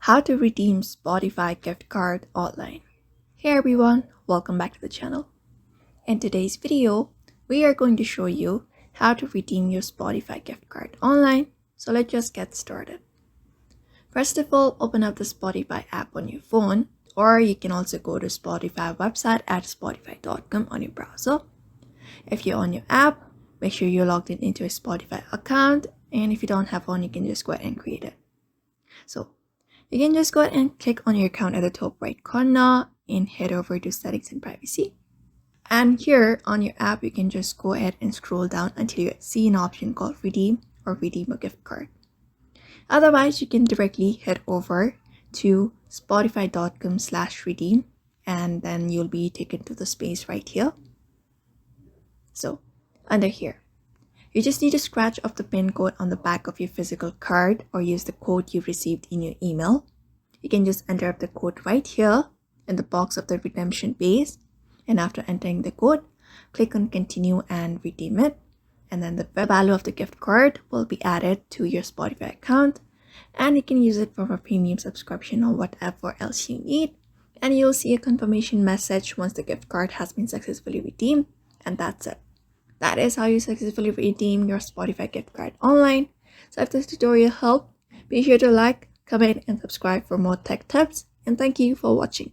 How to redeem Spotify gift card online. Hey everyone, welcome back to the channel. In today's video, we are going to show you how to redeem your Spotify gift card online. So let's just get started. First of all, open up the Spotify app on your phone, or you can also go to Spotify website at spotify.com on your browser. If you're on your app, make sure you're logged into a Spotify account, and if you don't have one, you can just go ahead and create it. So you can just go ahead and click on your account at the top right corner and head over to settings and privacy. And here on your app, you can just go ahead and scroll down until you see an option called redeem or redeem a gift card. Otherwise, you can directly head over to spotify.com/redeem and then you'll be taken to the space right here. So under here, you just need to scratch off the PIN code on the back of your physical card or use the code you received in your email. You can just enter up the code right here in the box of the redemption base. And after entering the code, click on continue and redeem it. And then the value of the gift card will be added to your Spotify account. And you can use it for a premium subscription or whatever else you need. And you'll see a confirmation message once the gift card has been successfully redeemed. And that's it. That is how you successfully redeem your Spotify gift card online. So if this tutorial helped, be sure to like, comment, and subscribe for more tech tips. And thank you for watching.